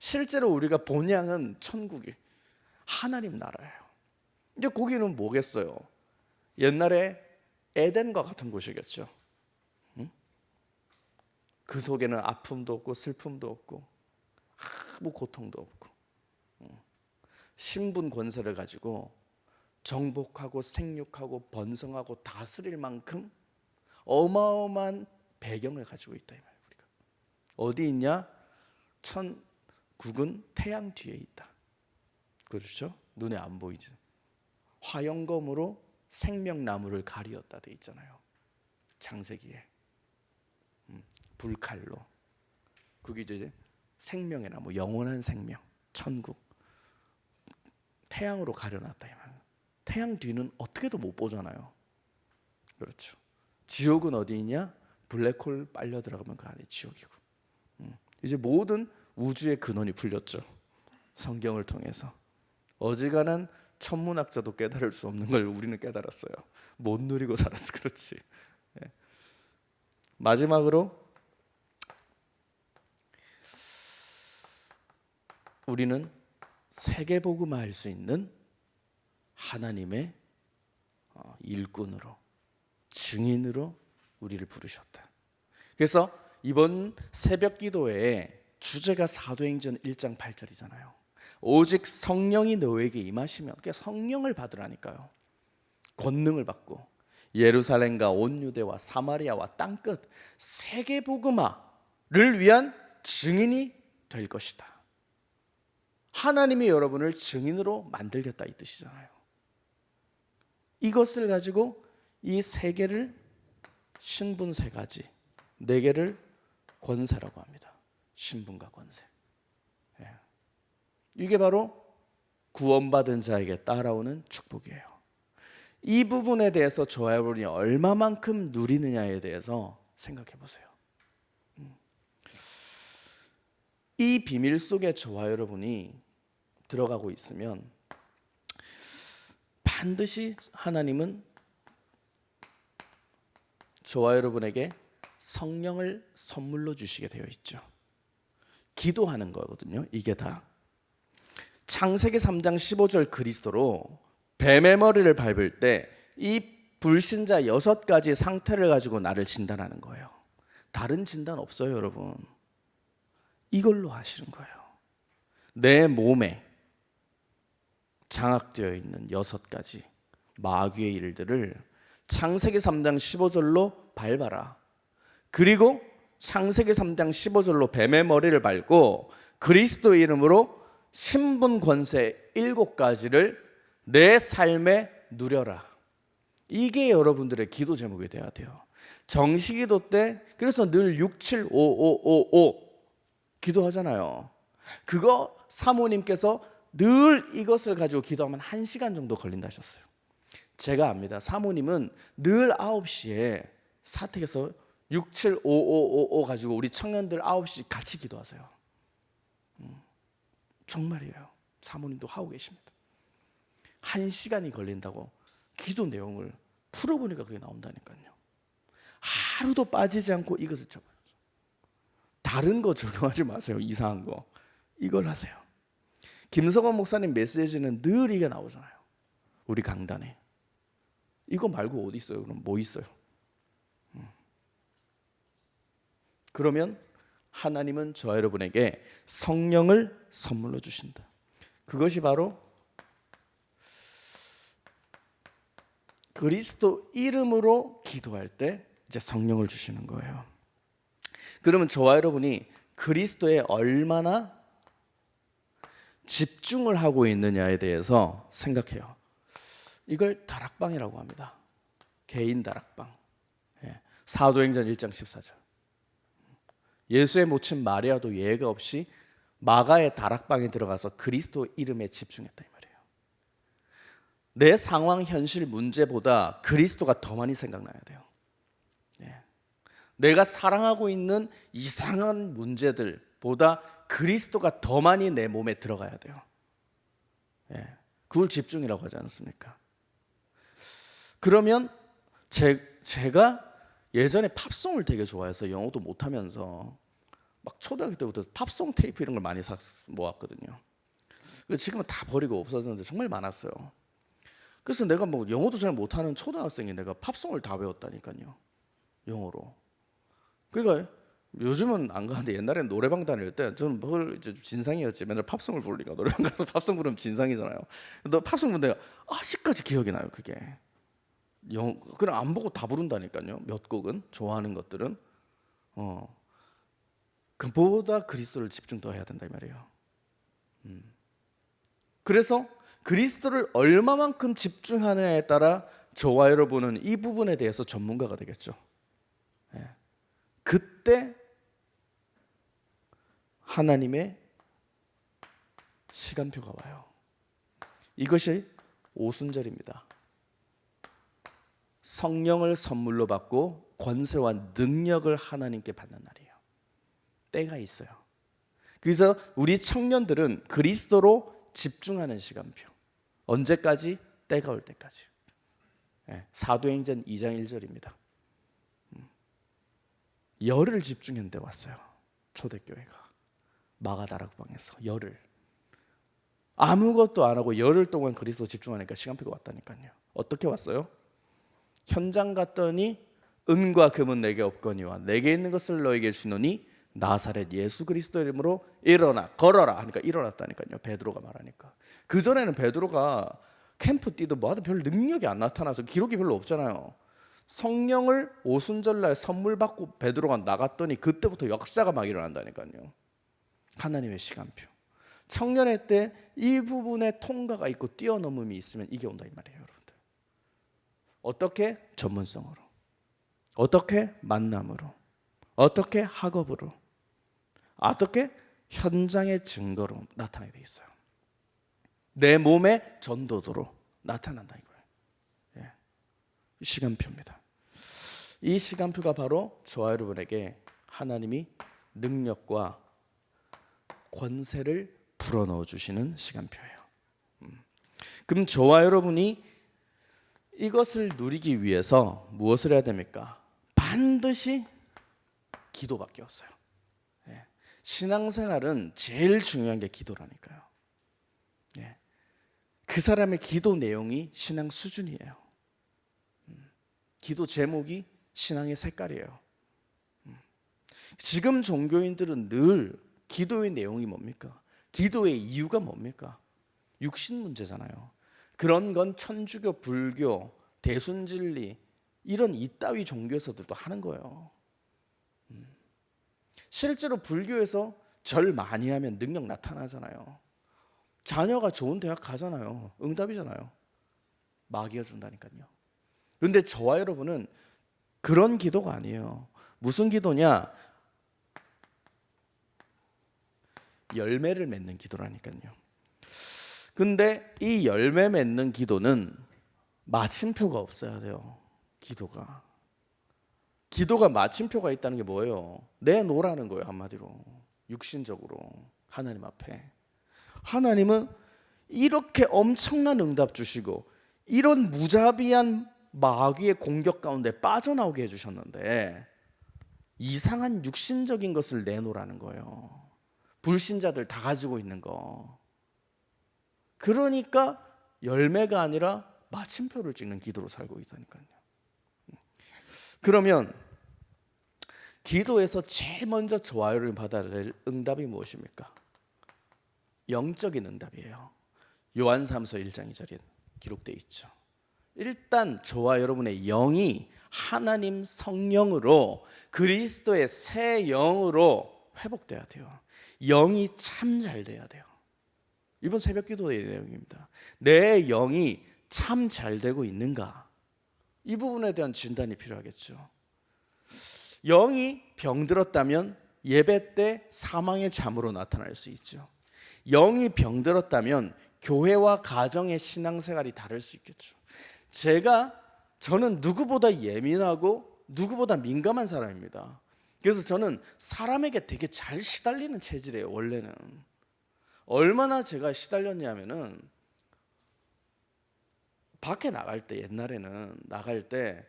실제로 우리가 본향은 천국이 하나님 나라예요. 이제 거기는 뭐겠어요? 옛날에 에덴과 같은 곳이겠죠. 그 속에는 아픔도 없고 슬픔도 없고 아무 고통도 없고 신분 권세를 가지고 정복하고 생육하고 번성하고 다스릴 만큼 어마어마한 배경을 가지고 있다 이 말이에요. 우리가 어디 있냐? 천국은 태양 뒤에 있다. 그렇죠? 눈에 안 보이지. 화영검으로 생명나무를 가리었다 돼 있잖아요. 창세기에 불칼로. 그게 이제 생명의 나무, 영원한 생명, 천국. 태양으로 가려놨다 이 말이에요. 태양 뒤는 어떻게도 못 보잖아요. 그렇죠. 지옥은 어디 있냐? 블랙홀 빨려 들어가면 그 안에 지옥이고. 이제 모든 우주의 근원이 풀렸죠. 성경을 통해서. 어지간한 천문학자도 깨달을 수 없는 걸 우리는 깨달았어요. 못 누리고 살아서 그렇지. 마지막으로 우리는 세계복음화할 수 있는 하나님의 일꾼으로, 증인으로 우리를 부르셨다. 그래서 이번 새벽 기도에 주제가 사도행전 1장 8절이잖아요. 오직 성령이 너에게 임하시면, 그러니까 성령을 받으라니까요. 권능을 받고 예루살렘과 온 유대와 사마리아와 땅끝 세계복음화를 위한 증인이 될 것이다. 하나님이 여러분을 증인으로 만들겠다 이 뜻이잖아요. 이것을 가지고 이 세 개를 신분 세 가지, 네 개를 권세라고 합니다. 신분과 권세. 이게 바로 구원받은 자에게 따라오는 축복이에요. 이 부분에 대해서 저와 여러분이 얼마만큼 누리느냐에 대해서 생각해 보세요. 이 비밀 속에 저와 여러분이 들어가고 있으면 반드시 하나님은 저와 여러분에게 성령을 선물로 주시게 되어 있죠. 기도하는 거거든요. 이게 다. 창세기 3장 15절 그리스도로 뱀의 머리를 밟을 때 이 불신자 6가지 상태를 가지고 나를 진단하는 거예요. 다른 진단 없어요, 여러분. 이걸로 하시는 거예요. 내 몸에 장악되어 있는 6가지 마귀의 일들을 창세기 3장 15절로 밟아라. 그리고 창세기 3장 15절로 뱀의 머리를 밟고 그리스도 이름으로 신분 권세 7가지를 내 삶에 누려라. 이게 여러분들의 기도 제목이 돼야 돼요. 정시기도 때 그래서 늘 675555 기도하잖아요. 그거 사모님께서 늘 이것을 가지고 기도하면 1시간 정도 걸린다 하셨어요. 제가 압니다. 사모님은 늘 9시에 사택에서 675555 가지고 우리 청년들 9시 같이 기도하세요. 정말이에요. 사모님도 하고 계십니다. 1시간이 걸린다고 기도 내용을 풀어보니까 그게 나온다니까요. 하루도 빠지지 않고 이것을 적어요. 다른 거 적용하지 마세요. 이상한 거. 이걸 하세요. 김석원 목사님 메시지는 늘 이게 나오잖아요. 우리 강단에. 이거 말고 어디 있어요? 그럼 뭐 있어요? 그러면 하나님은 저 여러분에게 성령을 선물로 주신다. 그것이 바로 그리스도 이름으로 기도할 때 이제 성령을 주시는 거예요. 그러면 저와 여러분이 그리스도에 얼마나 집중을 하고 있느냐에 대해서 생각해요. 이걸 다락방이라고 합니다. 개인 다락방. 사도행전 1장 14절. 예수의 모친 마리아도 예외가 없이 마가의 다락방에 들어가서 그리스도 이름에 집중했다 이 말이에요. 내 상황, 현실, 문제보다 그리스도가 더 많이 생각나야 돼요. 내가 사랑하고 있는 이상한 문제들보다 그리스도가 더 많이 내 몸에 들어가야 돼요. 그걸 집중이라고 하지 않습니까? 그러면 제가 예전에 팝송을 되게 좋아해서 영어도 못하면서 막 초등학교 때부터 팝송 테이프 이런 걸 많이 모았거든요. 지금은 다 버리고 없어졌는데 정말 많았어요. 그래서 내가 뭐 영어도 잘 못하는 초등학생이 내가 팝송을 다 배웠다니까요. 영어로. 그러니까 요즘은 안 가는데 옛날에는 노래방 다닐 때 저는 뭘 이제 진상이었지. 맨날 팝송을 부르니까 노래방 가서 팝송 부르면 진상이잖아요. 너 팝송 부르면 내가 아직까지 기억이 나요. 그게. 그냥 안 보고 다 부른다니까요. 몇 곡은 좋아하는 것들은 그보다 그리스도를 집중 더 해야 된다 이 말이에요. 그래서 그리스도를 얼마만큼 집중하느냐에 따라 저와 여러분은 이 부분에 대해서 전문가가 되겠죠. 그때 하나님의 시간표가 와요. 이것이 오순절입니다. 성령을 선물로 받고 권세와 능력을 하나님께 받는 날이에요. 때가 있어요. 그래서 우리 청년들은 그리스도로 집중하는 시간표. 언제까지? 때가 올 때까지. 사도행전 2장 1절입니다. 열을 집중했는데 왔어요. 초대교회가 마가다락방에서 열을 아무것도 안 하고 열흘 동안 그리스도 집중하니까 시간표가 왔다니까요. 어떻게 왔어요? 현장 갔더니 은과 금은 내게 없거니와 내게 있는 것을 너에게 주노니 나사렛 예수 그리스도 이름으로 일어나 걸어라 하니까 일어났다니까요. 베드로가 말하니까. 그 전에는 베드로가 캠프 뛰도 뭐하도 별 능력이 안 나타나서 기록이 별로 없잖아요. 성령을 오순절날 선물 받고 베드로가 나갔더니 그때부터 역사가 막 일어난다니까요. 하나님의 시간표. 청년의 때 이 부분에 통과가 있고 뛰어넘음이 있으면 이게 온다 이 말이에요, 여러분들. 어떻게? 전문성으로. 어떻게? 만남으로. 어떻게? 학업으로. 어떻게? 현장의 증거로 나타나게 돼 있어요. 내 몸의 전도도로 나타난다 이거예요. 시간표입니다. 이 시간표가 바로 저와 여러분에게 하나님이 능력과 권세를 불어넣어 주시는 시간표예요. 그럼 저와 여러분이 이것을 누리기 위해서 무엇을 해야 됩니까? 반드시 기도밖에 없어요. 신앙생활은 제일 중요한 게 기도라니까요. 그 사람의 기도 내용이 신앙 수준이에요. 기도 제목이 신앙의 색깔이에요. 지금 종교인들은 늘 기도의 내용이 뭡니까? 기도의 이유가 뭡니까? 육신 문제잖아요. 그런 건 천주교, 불교, 대순진리 이런 이따위 종교에서들도 하는 거예요. 실제로 불교에서 절 많이 하면 능력 나타나잖아요. 자녀가 좋은 대학 가잖아요. 응답이잖아요. 마귀가 준다니까요. 그런데 저와 여러분은 그런 기도가 아니에요. 무슨 기도냐? 열매를 맺는 기도라니까요. 근데 이 열매 맺는 기도는 마침표가 없어야 돼요. 기도가 마침표가 있다는 게 뭐예요? 내놓으라는 거예요. 한마디로 육신적으로 하나님 앞에. 하나님은 이렇게 엄청난 응답 주시고 이런 무자비한 마귀의 공격 가운데 빠져나오게 해주셨는데 이상한 육신적인 것을 내놓으라는 거예요. 불신자들 다 가지고 있는 거. 그러니까 열매가 아니라 마침표를 찍는 기도로 살고 있다니까요. 그러면 기도에서 제일 먼저 저와 여러분이 받아야 될 응답이 무엇입니까? 영적인 응답이에요. 요한사무서 1장 2절에 기록되어 있죠. 일단 저와 여러분의 영이 하나님 성령으로 그리스도의 새 영으로 회복돼야 돼요. 영이 참 잘 돼야 돼요. 이번 새벽 기도의 내용입니다. 내 영이 참 잘 되고 있는가? 이 부분에 대한 진단이 필요하겠죠. 영이 병들었다면 예배 때 사망의 잠으로 나타날 수 있죠. 영이 병들었다면 교회와 가정의 신앙생활이 다를 수 있겠죠. 저는 누구보다 예민하고 누구보다 민감한 사람입니다. 그래서 저는 사람에게 되게 잘 시달리는 체질이에요. 원래는 얼마나 제가 시달렸냐면은 밖에 나갈 때 옛날에는 나갈 때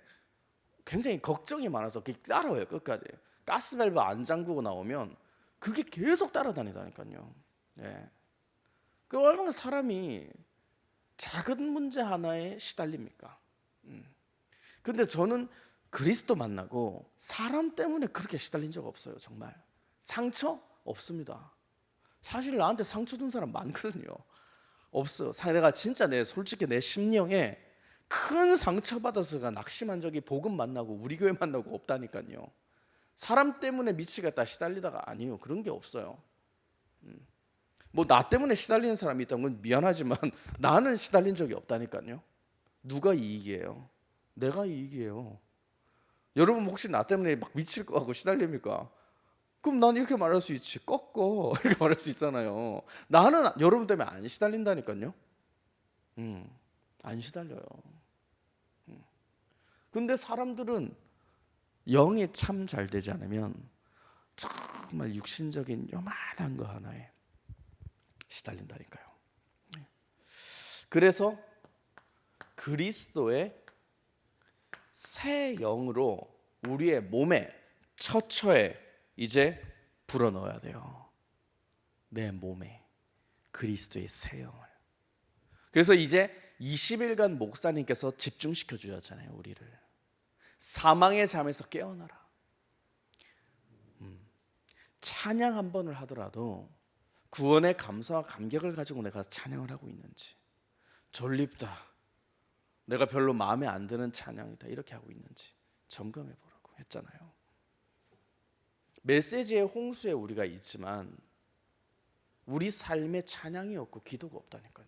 굉장히 걱정이 많아서 따라와요. 끝까지 가스밸브 안 잠그고 나오면 그게 계속 따라다니다니까요. 그 얼마나 사람이 작은 문제 하나에 시달립니까? 근데 저는 그리스도 만나고 사람 때문에 그렇게 시달린 적 없어요. 정말 상처 없습니다. 사실 나한테 상처 준 사람 많거든요. 없어. 내가 진짜 솔직히 내 심령에 큰 상처 받아서가 낙심한 적이 복음 만나고 우리 교회 만나고 없다니까요. 사람 때문에 미치겠다 시달리다가 아니요. 그런 게 없어요. 뭐 나 때문에 시달리는 사람이 있다면 건 미안하지만 나는 시달린 적이 없다니까요. 누가 이익이에요? 내가 이익이에요. 여러분 혹시 나 때문에 막 미칠 것 같고 시달립니까? 그럼 난 이렇게 말할 수 있지. 꺾어 이렇게 말할 수 있잖아요. 나는 여러분 때문에 안 시달린다니까요. 안 시달려요. 근데 사람들은 영이 참 잘 되지 않으면 정말 육신적인 요만한 거 하나에 시달린다니까요. 그래서 그리스도의 새 영으로 우리의 몸에 처처에 이제 불어넣어야 돼요. 내 몸에 그리스도의 새 영을. 그래서 이제 20일간 목사님께서 집중시켜 주셨잖아요. 우리를 사망의 잠에서 깨어나라. 찬양 한 번을 하더라도 구원의 감사와 감격을 가지고 내가 찬양을 하고 있는지, 졸립다, 내가 별로 마음에 안 드는 찬양이다, 이렇게 하고 있는지 점검해 보라고 했잖아요. 메시지의 홍수에 우리가 있지만 우리 삶에 찬양이 없고 기도가 없다니까요.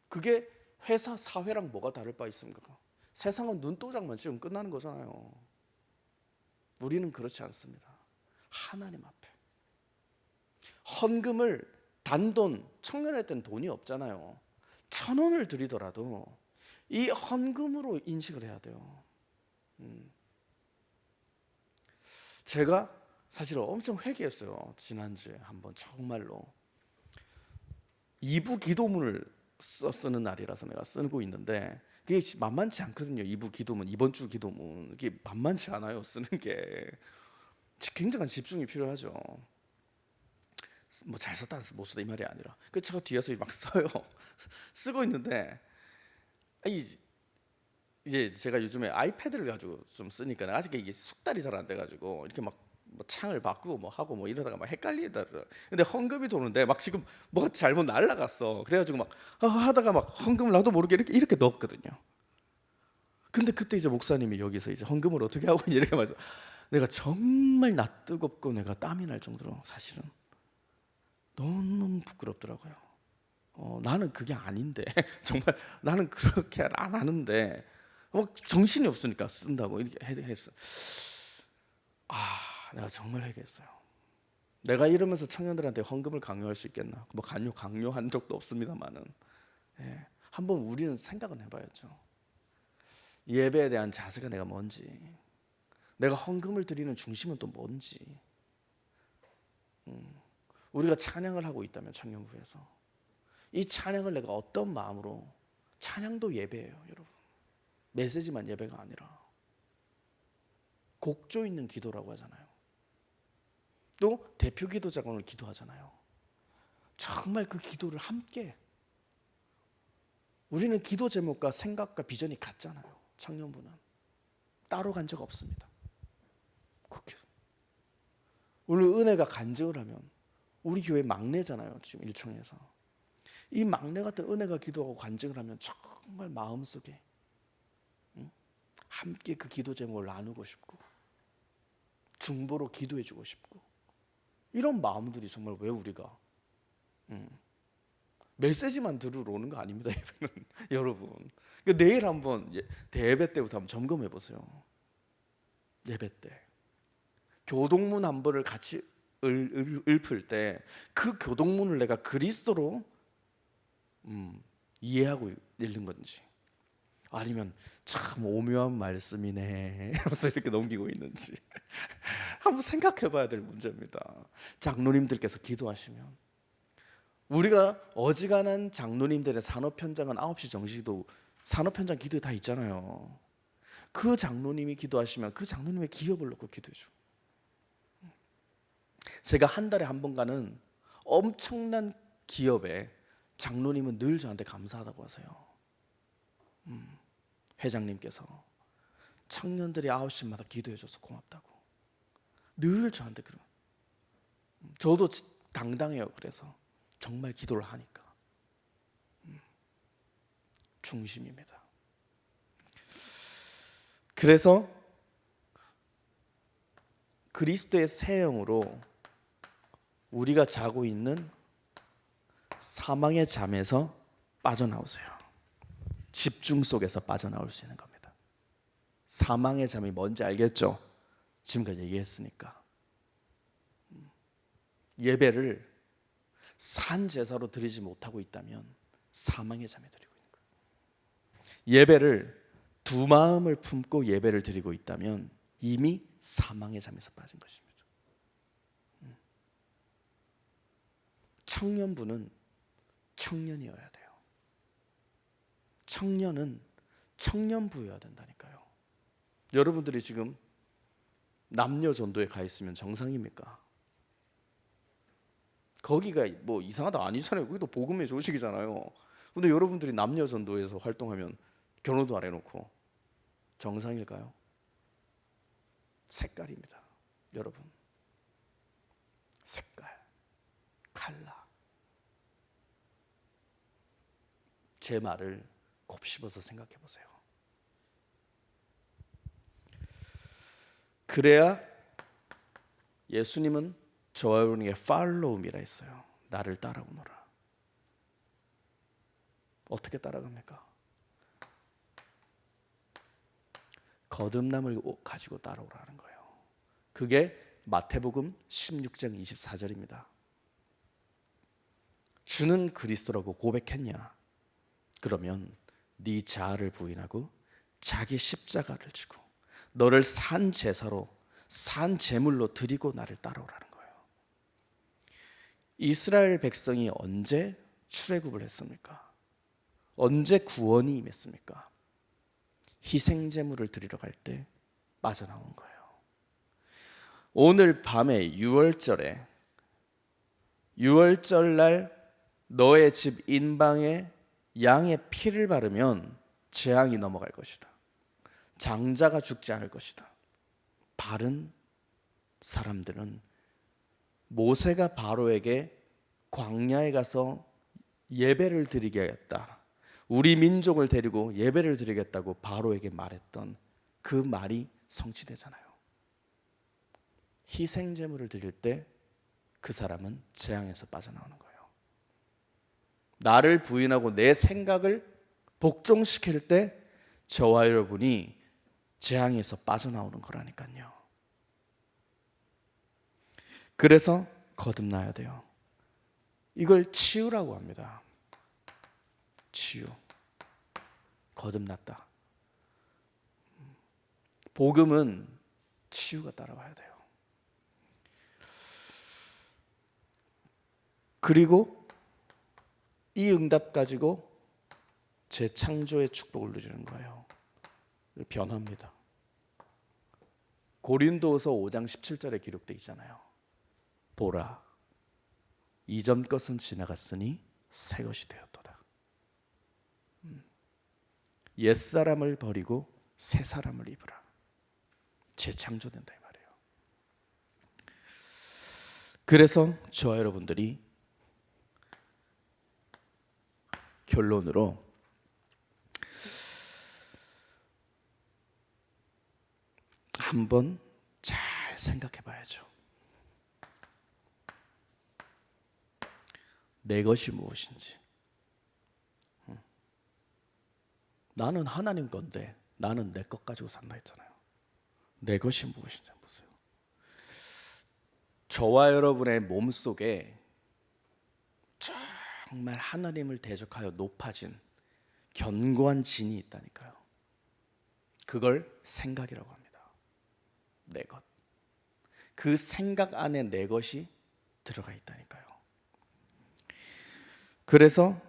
그게 회사 사회랑 뭐가 다를 바 있습니까? 세상은 눈도장만 찍으면 끝나는 거잖아요. 우리는 그렇지 않습니다. 하나님 앞에 헌금을, 단돈, 청년회 때는 돈이 없잖아요. 1,000원을 드리더라도 이 헌금으로 인식을 해야 돼요. 제가 사실 엄청 회개했어요. 지난주에 한번 정말로 2부 기도문을 쓰는 날이라서 내가 쓰고 있는데 그게 만만치 않거든요. 2부 기도문, 이번 주 기도문, 이게 만만치 않아요. 쓰는 게 굉장한 집중이 필요하죠. 뭐 잘 썼다 못 썼다 이 말이 아니라 그 제가 뒤에서 막 써요. 쓰고 있는데 이제 제가 요즘에 아이패드를 가지고 좀 쓰니까 아직 이게 숙달이 잘 안 돼가지고 이렇게 막 뭐 창을 바꾸고 뭐 하고 뭐 이러다가 막 헷갈리다. 근데 헌금이 도는데 막 지금 뭐가 잘못 날라갔어. 그래가지고 막 하다가 막 헌금을 나도 모르게 이렇게 넣었거든요. 근데 그때 이제 목사님이 여기서 이제 헌금을 어떻게 하고 있냐 이렇게 말해서 내가 정말 낯뜨겁고 내가 땀이 날 정도로 사실은 너무 부끄럽더라고요. 나는 그게 아닌데 정말 나는 그렇게 안 하는데 정신이 없으니까 쓴다고 이렇게 했어. 내가 정말 회개했어요. 내가 이러면서 청년들한테 헌금을 강요할 수 있겠나? 뭐 강요한 적도 없습니다만은 한번 우리는 생각은 해봐야죠. 예배에 대한 자세가 내가 뭔지, 내가 헌금을 드리는 중심은 또 뭔지. 우리가 찬양을 하고 있다면 청년부에서 이 찬양을 내가 어떤 마음으로, 찬양도 예배예요, 여러분. 메시지만 예배가 아니라 곡조 있는 기도라고 하잖아요. 또 대표 기도자가 기도하잖아요. 정말 그 기도를 함께, 우리는 기도 제목과 생각과 비전이 같잖아요. 청년부는 따로 간 적 없습니다. 그렇게 오늘 은혜가 간증을 하면 우리 교회 막내잖아요. 지금 일청에서 이 막내 같은 은혜가 기도하고 간증을 하면 정말 마음속에 함께 그 기도 제목을 나누고 싶고 중보로 기도해 주고 싶고 이런 마음들이 정말 왜 우리가 메시지만 들으러 오는 거 아닙니다. 예배는 여러분. 그러니까 내일 한번 대예배 때부터 한번 점검해 보세요. 예배 때 교동문 한 번을 같이 읊을 때 그 교동문을 내가 그리스도로 이해하고 읽는 건지, 아니면 참 오묘한 말씀이네 이러면서 이렇게 넘기고 있는지 한번 생각해 봐야 될 문제입니다. 장로님들께서 기도하시면, 우리가 어지간한 장로님들의 산업현장은 9시 정시도 산업현장 기도에 다 있잖아요. 그 장로님이 기도하시면 그 장로님의 기업을 놓고 기도해 줘. 제가 한 달에 한 번 가는 엄청난 기업에 장로님은 늘 저한테 감사하다고 하세요. 회장님께서 청년들이 9시마다 기도해줘서 고맙다고 늘 저한테 그래요. 저도 당당해요. 그래서 정말 기도를 하니까 중심입니다. 그래서 그리스도의 새 영으로 우리가 자고 있는 사망의 잠에서 빠져나오세요. 집중 속에서 빠져나올 수 있는 겁니다. 사망의 잠이 뭔지 알겠죠? 지금까지 얘기했으니까. 예배를 산 제사로 드리지 못하고 있다면 사망의 잠에 드리고 있는 거예요. 예배를 두 마음을 품고 예배를 드리고 있다면 이미 사망의 잠에서 빠진 것입니다. 청년부는 청년이어야 돼요. 청년은 청년부여야 된다니까요. 여러분들이 지금 남녀 전도에 가 있으면 정상입니까? 거기가 뭐 이상하다 아니잖아요. 거기도 복음의 조직이잖아요. 근데 여러분들이 남녀 전도에서 활동하면 결혼도 안 해놓고 정상일까요? 색깔입니다. 여러분, 색깔, 컬러. 제 말을 곱씹어서 생각해 보세요. 그래야 예수님은 저와 여러분에게 follow me라 했어요. 나를 따라오너라. 어떻게 따라갑니까? 거듭남을 가지고 따라오라는 거예요. 그게 마태복음 16장 24절입니다. 주는 그리스도라고 고백했냐? 그러면 네 자아를 부인하고 자기 십자가를 지고 너를 산 제사로 산 제물로 드리고 나를 따라오라는 거예요. 이스라엘 백성이 언제 출애굽을 했습니까? 언제 구원이 임했습니까? 희생 제물을 드리러 갈 때 빠져나온 거예요. 오늘 밤에 6월절에 6월절 날 너의 집 인방에 양의 피를 바르면 재앙이 넘어갈 것이다. 장자가 죽지 않을 것이다. 바른 사람들은 모세가 바로에게 광야에 가서 예배를 드리겠다, 우리 민족을 데리고 예배를 드리겠다고 바로에게 말했던 그 말이 성취되잖아요. 희생 제물을 드릴 때 그 사람은 재앙에서 빠져나오는 거예요. 나를 부인하고 내 생각을 복종시킬 때 저와 여러분이 재앙에서 빠져나오는 거라니까요. 그래서 거듭나야 돼요. 이걸 치유라고 합니다. 치유. 거듭났다. 복음은 치유가 따라와야 돼요. 그리고 이 응답 가지고 재창조의 축복을 누리는 거예요. 변화입니다. 고린도후서 5장 17절에 기록되어 있잖아요. 보라, 이전 것은 지나갔으니 새 것이 되었도다. 옛사람을 버리고 새 사람을 입으라. 재창조된다 이 말이에요. 그래서 저와 여러분들이 결론으로 한번 잘 생각해 봐야죠. 내 것이 무엇인지. 나는 하나님 건데 나는 내 것 가지고 산다 했잖아요. 내 것이 무엇인지 보세요. 저와 여러분의 몸속에 정말 하나님을 대적하여 높아진 견고한 진이 있다니까요. 그걸 생각이라고 합니다. 내 것. 그 생각 안에 내 것이 들어가 있다니까요. 그래서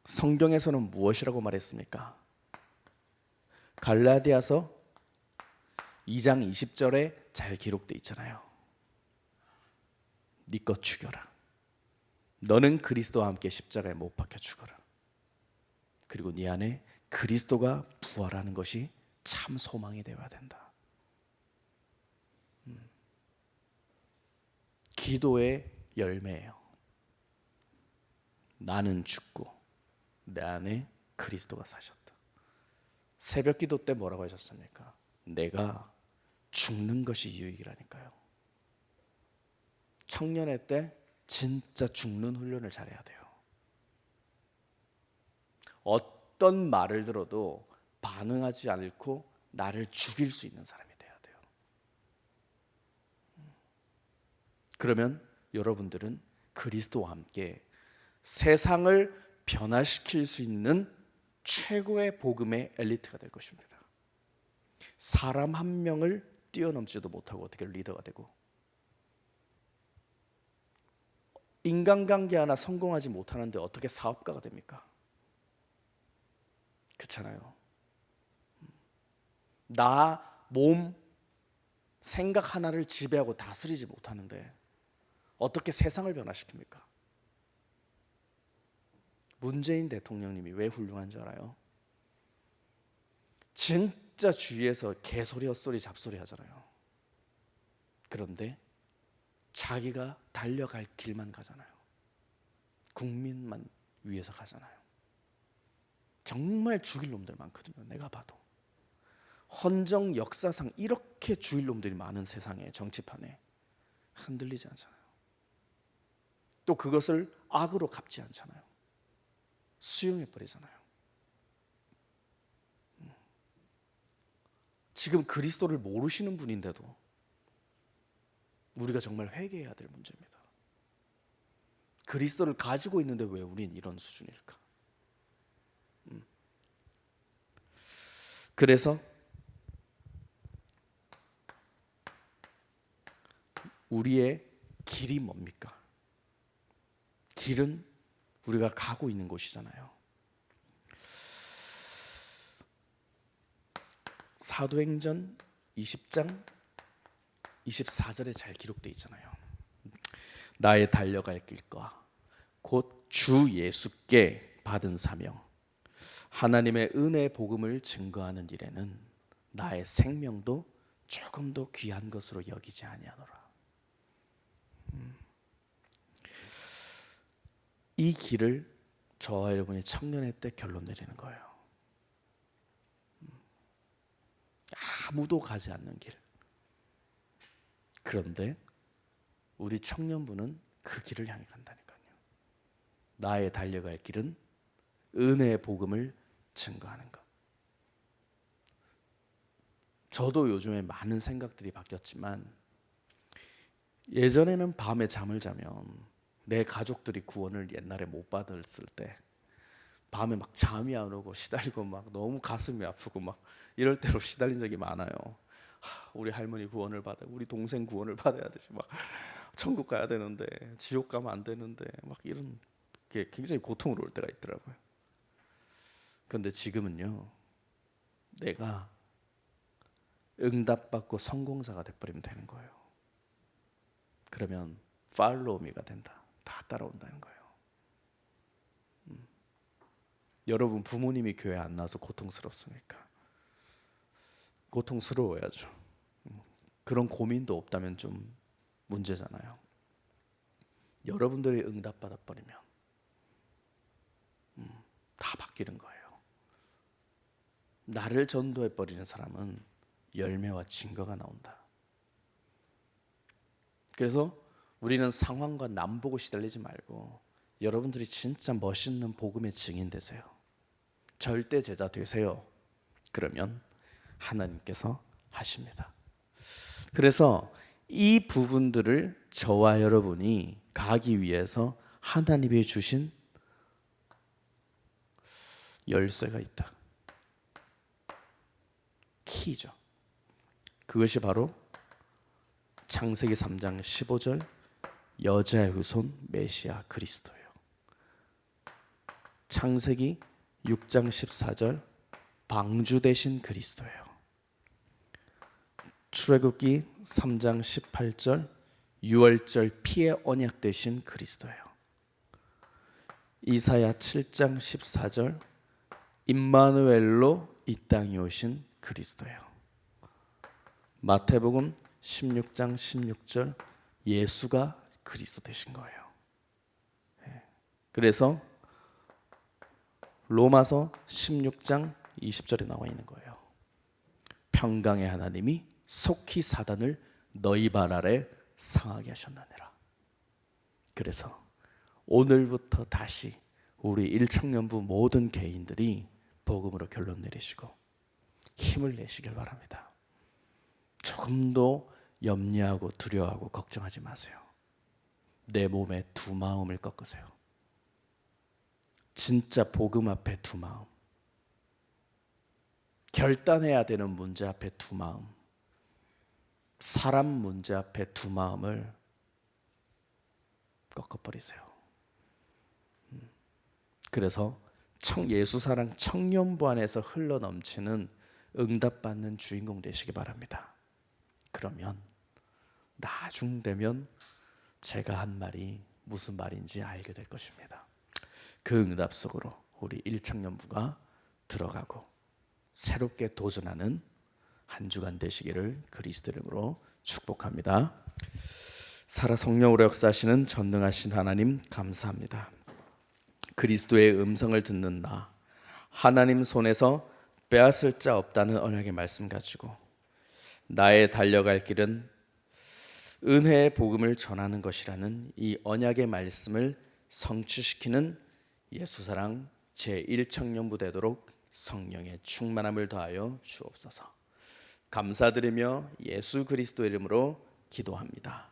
성경에서는 무엇이라고 말했습니까? 갈라디아서 2장 20절에 잘 기록되어 있잖아요. 네 것 죽여라. 너는 그리스도와 함께 십자가에 못 박혀 죽어라. 그리고 네 안에 그리스도가 부활하는 것이 참 소망이 되어야 된다. 기도의 열매예요. 나는 죽고 내 안에 그리스도가 사셨다. 새벽 기도 때 뭐라고 하셨습니까? 내가 죽는 것이 유익이라니까요. 청년회 때 진짜 죽는 훈련을 잘해야 돼요. 어떤 말을 들어도 반응하지 않고 나를 죽일 수 있는 사람이 돼야 돼요. 그러면 여러분들은 그리스도와 함께 세상을 변화시킬 수 있는 최고의 복음의 엘리트가 될 것입니다. 사람 한 명을 뛰어넘지도 못하고 어떻게 리더가 되고, 인간관계 하나 성공하지 못하는데 어떻게 사업가가 됩니까? 그렇잖아요. 나, 몸, 생각 하나를 지배하고 다스리지 못하는데 어떻게 세상을 변화시킵니까? 문재인 대통령님이 왜 훌륭한 줄 알아요? 진짜 주위에서 개소리 헛소리 잡소리 하잖아요. 그런데 자기가 달려갈 길만 가잖아요. 국민만 위해서 가잖아요. 정말 죽일 놈들 많거든요. 내가 봐도 헌정 역사상 이렇게 죽일 놈들이 많은 세상에, 정치판에 흔들리지 않잖아요. 또 그것을 악으로 갚지 않잖아요. 수용해 버리잖아요. 지금 그리스도를 모르시는 분인데도 우리가 정말 회개해야 될 문제입니다. 그리스도를 가지고 있는데 왜 우린 이런 수준일까? 그래서 우리의 길이 뭡니까? 길은 우리가 가고 있는 곳이잖아요. 사도행전 20장 24절에 잘 기록되어 있잖아요. 나의 달려갈 길과 곧 주 예수께 받은 사명, 하나님의 은혜 복음을 증거하는 일에는 나의 생명도 조금도 귀한 것으로 여기지 아니하노라. 이 길을 저와 여러분이 청년회 때 결론 내리는 거예요. 아무도 가지 않는 길. 그런데 우리 청년부는 그 길을 향해 간다니까요. 나의 달려갈 길은 은혜의 복음을 증거하는 것. 저도 요즘에 많은 생각들이 바뀌었지만, 예전에는 밤에 잠을 자면 내 가족들이 구원을 옛날에 못 받았을 때 밤에 막 잠이 안 오고 시달리고 막 너무 가슴이 아프고 막 이럴 때로 시달린 적이 많아요. 우리 할머니 구원을 받아, 우리 동생 구원을 받아야 되지, 막 천국 가야 되는데 지옥 가면 안 되는데, 막 이런 게 굉장히 고통스러울 때가 있더라고요. 그런데 지금은요, 내가 응답받고 성공자가 돼버리면 되는 거예요. 그러면 팔로우 미가 된다. 다 따라온다는 거예요. 여러분 부모님이 교회 안 나와서 고통스럽습니까? 고통스러워야죠. 그런 고민도 없다면 좀 문제잖아요. 여러분들이 응답받아 버리면 다 바뀌는 거예요. 나를 전도해 버리는 사람은 열매와 증거가 나온다. 그래서 우리는 상황과 남 보고 시달리지 말고 여러분들이 진짜 멋있는 복음의 증인 되세요. 절대 제자 되세요. 그러면 하나님께서 하십니다. 그래서 이 부분들을 저와 여러분이 가기 위해서 하나님이 주신 열쇠가 있다. 키죠. 그것이 바로 창세기 3장 15절 여자의 후손 메시아 그리스도예요. 창세기 6장 14절 방주 되신 그리스도예요. 출애굽기 3장 18절 유월절 피의 언약 되신 그리스도예요. 이사야 7장 14절 임마누엘로 이 땅에 오신 그리스도예요. 마태복음 16장 16절 예수가 그리스도 되신 거예요. 그래서 로마서 16장 20절에 나와 있는 거예요. 평강의 하나님이 속히 사단을 너희 발 아래 상하게 하셨느니라. 그래서 오늘부터 다시 우리 일청년부 모든 개인들이 복음으로 결론 내리시고 힘을 내시길 바랍니다. 조금도 염려하고 두려워하고 걱정하지 마세요. 내 몸에 두 마음을 꺾으세요. 진짜 복음 앞에 두 마음, 결단해야 되는 문제 앞에 두 마음, 사람 문제 앞에 두 마음을 꺾어버리세요. 그래서 예수사랑 청년부 안에서 흘러넘치는 응답받는 주인공 되시기 바랍니다. 그러면 나중 되면 제가 한 말이 무슨 말인지 알게 될 것입니다. 그 응답 속으로 우리 일청년부가 들어가고 새롭게 도전하는 한 주간 되시기를 그리스도 이름으로 축복합니다. 살아 성령으로 역사하시는 전능하신 하나님 감사합니다. 그리스도의 음성을 듣는 나, 하나님 손에서 빼앗을 자 없다는 언약의 말씀 가지고 나의 달려갈 길은 은혜의 복음을 전하는 것이라는 이 언약의 말씀을 성취시키는 예수사랑 제1청년부 되도록 성령의 충만함을 더하여 주옵소서. 감사드리며 예수 그리스도 이름으로 기도합니다.